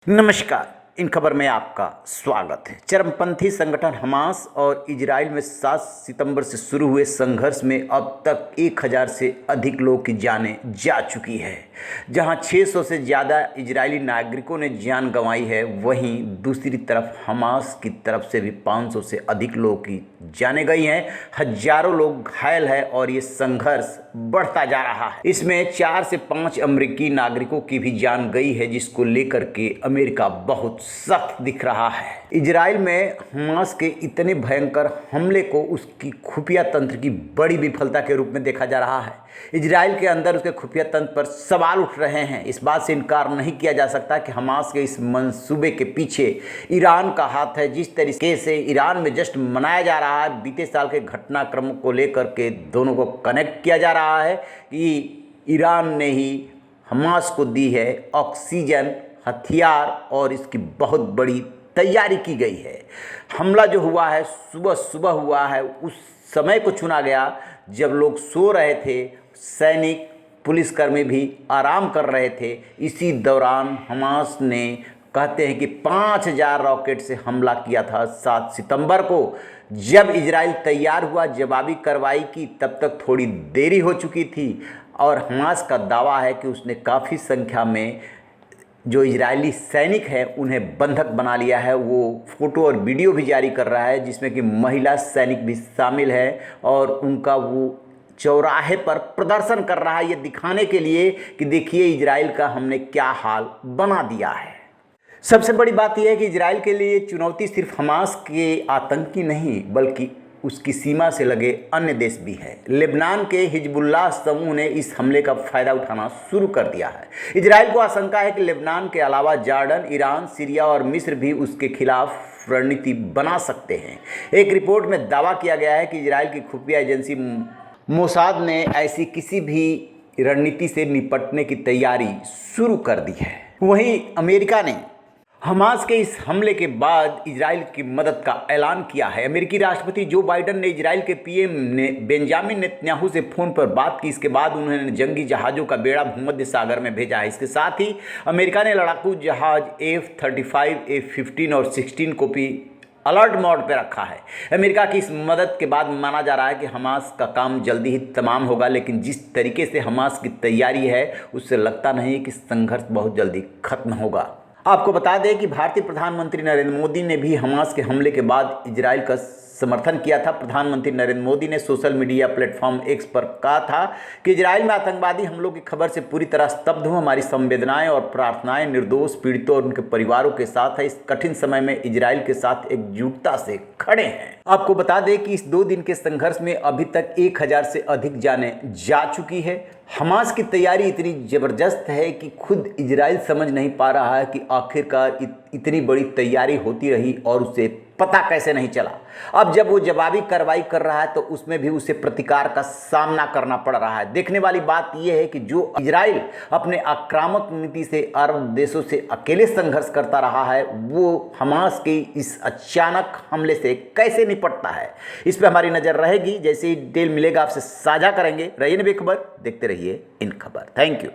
नमस्कार। इन खबर में आपका स्वागत है। चरमपंथी संगठन हमास और इजराइल में 7 सितंबर से शुरू हुए संघर्ष में अब तक 1000 से अधिक लोगों की जानें जा चुकी है। जहां 600 से ज़्यादा इजरायली नागरिकों ने जान गंवाई है, वहीं दूसरी तरफ हमास की तरफ से भी 500 से अधिक लोगों की जानें गई हैं। हजारों लोग घायल हैं और ये संघर्ष बढ़ता जा रहा है। इसमें 4 से 5 अमेरिकी नागरिकों की भी जान गई है, जिसको लेकर के अमेरिका बहुत सख्त दिख रहा है। इजराइल में हमास के इतने भयंकर हमले को उसकी खुफिया तंत्र की बड़ी विफलता के रूप में देखा जा रहा है। इजराइल के अंदर उसके खुफिया तंत्र पर सवाल उठ रहे हैं। इस बात से इनकार नहीं किया जा सकता कि हमास के इस मंसूबे के पीछे ईरान का हाथ है। जिस तरीके से ईरान में जश्न मनाया जा रहा है, बीते साल के घटनाक्रम को लेकर के दोनों को कनेक्ट किया जा रहा है कि ईरान ने ही हमास को दी है ऑक्सीजन, हथियार और इसकी बहुत बड़ी तैयारी की गई है। हमला जो हुआ है सुबह सुबह हुआ है, उस समय को चुना गया जब लोग सो रहे थे, सैनिक पुलिसकर्मी भी आराम कर रहे थे। इसी दौरान हमास ने कहते हैं कि 5000 रॉकेट से हमला किया था 7 सितंबर को। जब इजराइल तैयार हुआ, जवाबी कार्रवाई की, तब तक थोड़ी देरी हो चुकी थी और हमास का दावा है कि उसने काफ़ी संख्या में जो इजरायली सैनिक हैं उन्हें बंधक बना लिया है। वो फोटो और वीडियो भी जारी कर रहा है, जिसमें कि महिला सैनिक भी शामिल है और उनका वो चौराहे पर प्रदर्शन कर रहा है, ये दिखाने के लिए कि देखिए इजराइल का हमने क्या हाल बना दिया है। सबसे बड़ी बात यह है कि इजराइल के लिए चुनौती सिर्फ हमास के आतंकी नहीं, बल्कि उसकी सीमा से लगे अन्य देश भी है। लेबनान के हिजबुल्लाह समूह ने इस हमले का फ़ायदा उठाना शुरू कर दिया है। इजराइल को आशंका है कि लेबनान के अलावा जॉर्डन, ईरान, सीरिया और मिस्र भी उसके खिलाफ रणनीति बना सकते हैं। एक रिपोर्ट में दावा किया गया है कि इजराइल की खुफिया एजेंसी मोसाद ने ऐसी किसी भी रणनीति से निपटने की तैयारी शुरू कर दी है। वहीं अमेरिका ने हमास के इस हमले के बाद इजराइल की मदद का ऐलान किया है। अमेरिकी राष्ट्रपति जो बाइडेन ने इजराइल के पीएम ने बेंजामिन नेतन्याहू से फ़ोन पर बात की। इसके बाद उन्होंने जंगी जहाज़ों का बेड़ा भूमध्य सागर में भेजा है। इसके साथ ही अमेरिका ने लड़ाकू जहाज़ F-35, F-15 और 16 को भी अलर्ट मोड पर रखा है। अमेरिका की इस मदद के बाद माना जा रहा है कि हमास का काम जल्दी ही तमाम होगा, लेकिन जिस तरीके से हमास की तैयारी है उससे लगता नहीं कि संघर्ष बहुत जल्दी खत्म होगा। आपको बता दें कि भारतीय प्रधानमंत्री नरेंद्र मोदी ने भी हमास के हमले के बाद इजराइल का समर्थन किया था। प्रधानमंत्री नरेंद्र मोदी ने सोशल मीडिया प्लेटफॉर्म एक्स पर कहा था कि इजराइल में आतंकवादी हमलों की खबर से पूरी तरह स्तब्ध हूँ। हमारी संवेदनाएं और प्रार्थनाएं निर्दोष पीड़ितों और उनके परिवारों के साथ है। इस कठिन समय में इजराइल के साथ एकजुटता से खड़े हैं। आपको बता दें कि इस 2 दिन के संघर्ष में अभी तक 1000 से अधिक जानें जा चुकी है। हमास की तैयारी इतनी ज़बरदस्त है कि खुद इजराइल समझ नहीं पा रहा है कि आखिरकार इतनी बड़ी तैयारी होती रही और उसे पता कैसे नहीं चला। अब जब वो जवाबी कार्रवाई कर रहा है तो उसमें भी उसे प्रतिकार का सामना करना पड़ रहा है। देखने वाली बात यह है कि जो इजराइल अपने आक्रामक नीति से अरब देशों से अकेले संघर्ष करता रहा है, वो हमास के इस अचानक हमले से कैसे निपटता है, इस पर हमारी नज़र रहेगी। जैसे ही डिटेल मिलेगा आपसे साझा करेंगे। रहिए बेखबर, देखते रहिए इन खबर। Thank you.